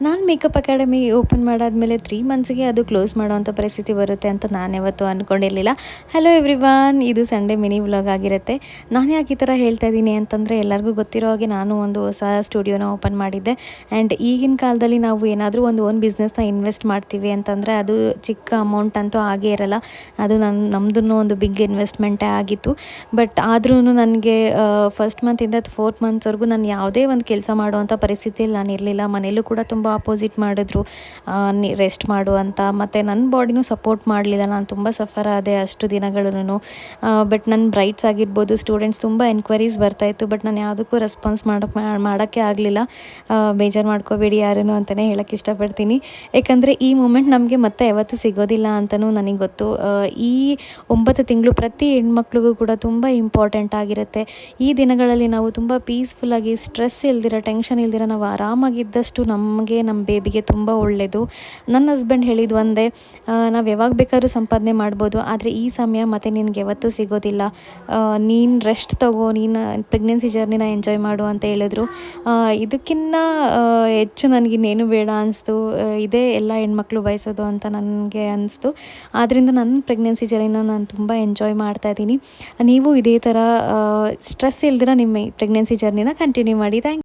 ನಾನು makeup academy open ಮಾಡಾದ್ಮೇಲೆ 3 ಮಂತ್ಸ್ಗೆ ಅದು ಕ್ಲೋಸ್ ಮಾಡೋವಂಥ ಪರಿಸ್ಥಿತಿ ಬರುತ್ತೆ ಅಂತ ನಾನು ಯಾವತ್ತೂ ಅಂದ್ಕೊಂಡಿರಲಿಲ್ಲ. ಹಲೋ ಎವ್ರಿವಾನ್, ಇದು ಸಂಡೇ ಮಿನಿ ವ್ಲಾಗ್ ಆಗಿರುತ್ತೆ. ನಾನು ಯಾಕೆ ಈ ಥರ ಹೇಳ್ತಾ ಇದ್ದೀನಿ ಅಂತಂದರೆ, ಎಲ್ಲರಿಗೂ ಗೊತ್ತಿರೋ ಹಾಗೆ ನಾನು ಒಂದು ಹೊಸ ಸ್ಟುಡಿಯೋನ ಓಪನ್ ಮಾಡಿದ್ದೆ. ಆ್ಯಂಡ್ ಈಗಿನ ಕಾಲದಲ್ಲಿ ನಾವು ಏನಾದರೂ ಒಂದು ಓನ್ ಬಿಸ್ನೆಸ್ನ ಇನ್ವೆಸ್ಟ್ ಮಾಡ್ತೀವಿ ಅಂತಂದರೆ ಅದು ಚಿಕ್ಕ ಅಮೌಂಟ್ ಅಂತೂ ಆಗೇ ಇರಲ್ಲ. ಅದು ನಮ್ಮದೂ ಒಂದು ಬಿಗ್ ಇನ್ವೆಸ್ಟ್ಮೆಂಟೇ ಆಗಿತ್ತು. ಬಟ್ ಆದ್ರೂ ನನಗೆ ಫಸ್ಟ್ ಮಂತಿಂದ 4th ಮಂತ್ಸ್ವರೆಗೂ ನಾನು ಯಾವುದೇ ಒಂದು ಕೆಲಸ ಮಾಡುವಂಥ ಪರಿಸ್ಥಿತಿಯಲ್ಲಿ ನಾನು ಇರಲಿಲ್ಲ. ಮನೇಲೂ ಕೂಡ ತುಂಬ ಅಪೋಸಿಟ್ ಮಾಡಿದ್ರು, ರೆಸ್ಟ್ ಮಾಡು ಅಂತ. ಮತ್ತು ನನ್ನ ಬಾಡಿನೂ ಸಪೋರ್ಟ್ ಮಾಡಲಿಲ್ಲ. ನಾನು ತುಂಬ ಸಫರ್ ಆದೆ ಅಷ್ಟು ದಿನಗಳೂ. ಬಟ್ ನನ್ನ ಬ್ರೈಟ್ಸ್ ಆಗಿರ್ಬೋದು, ಸ್ಟೂಡೆಂಟ್ಸ್ ತುಂಬ ಎನ್ಕ್ವೈರೀಸ್ ಬರ್ತಾಯಿತ್ತು. ಬಟ್ ನಾನು ಯಾವುದಕ್ಕೂ ರೆಸ್ಪಾನ್ಸ್ ಮಾಡೋಕ್ಕೆ ಆಗಲಿಲ್ಲ. ಬೇಜಾರು ಮಾಡ್ಕೋಬೇಡಿ ಯಾರೂ ಅಂತಲೇ ಹೇಳೋಕ್ಕೆ ಇಷ್ಟಪಡ್ತೀನಿ. ಯಾಕಂದರೆ ಈ ಮೂಮೆಂಟ್ ನಮಗೆ ಮತ್ತೆ ಯಾವತ್ತೂ ಸಿಗೋದಿಲ್ಲ ಅಂತಲೂ ನನಗೆ ಗೊತ್ತು. ಈ 9 ತಿಂಗಳು ಪ್ರತಿ ಹೆಣ್ಮಕ್ಳಿಗೂ ಕೂಡ ತುಂಬ ಇಂಪಾರ್ಟೆಂಟ್ ಆಗಿರುತ್ತೆ. ಈ ದಿನಗಳಲ್ಲಿ ನಾವು ತುಂಬ ಪೀಸ್ಫುಲ್ಲಾಗಿ, ಸ್ಟ್ರೆಸ್ ಇಲ್ದಿರ, ಟೆನ್ಷನ್ ಇಲ್ದಿರ ನಾವು ಆರಾಮಾಗಿದ್ದಷ್ಟು ನಮಗೆ, ನಮ್ಮ ಬೇಬಿಗೆ ತುಂಬ ಒಳ್ಳೆಯದು. ನನ್ನ ಹಸ್ಬೆಂಡ್ ಹೇಳಿದ್ದು ಒಂದೇ, ನಾವು ಯಾವಾಗ ಬೇಕಾದ್ರೂ ಸಂಪಾದನೆ ಮಾಡ್ಬೋದು, ಆದರೆ ಈ ಸಮಯ ಮತ್ತು ನಿನಗೆ ಯಾವತ್ತೂ ಸಿಗೋದಿಲ್ಲ. ನೀನು ರೆಸ್ಟ್ ತಗೋ, ನೀನು ಪ್ರೆಗ್ನೆನ್ಸಿ ಜರ್ನಿನ ಎಂಜಾಯ್ ಮಾಡು ಅಂತ ಹೇಳಿದ್ರು. ಇದಕ್ಕಿಂತ ಹೆಚ್ಚು ನನಗಿನ್ನೇನು ಬೇಡ ಅನಿಸ್ತು. ಇದೇ ಎಲ್ಲ ಹೆಣ್ಮಕ್ಳು ಬಯಸೋದು ಅಂತ ನನಗೆ ಅನಿಸ್ತು. ಆದ್ದರಿಂದ ನನ್ನ ಪ್ರೆಗ್ನೆನ್ಸಿ ಜರ್ನಿನ ನಾನು ತುಂಬ ಎಂಜಾಯ್ ಮಾಡ್ತಾಯಿದ್ದೀನಿ. ನೀವು ಇದೇ ಥರ ಸ್ಟ್ರೆಸ್ ಇಲ್ದಿರ ನಿಮ್ಮ ಪ್ರೆಗ್ನೆನ್ಸಿ ಜರ್ನಿನ ಕಂಟಿನ್ಯೂ ಮಾಡಿ. ಥ್ಯಾಂಕ್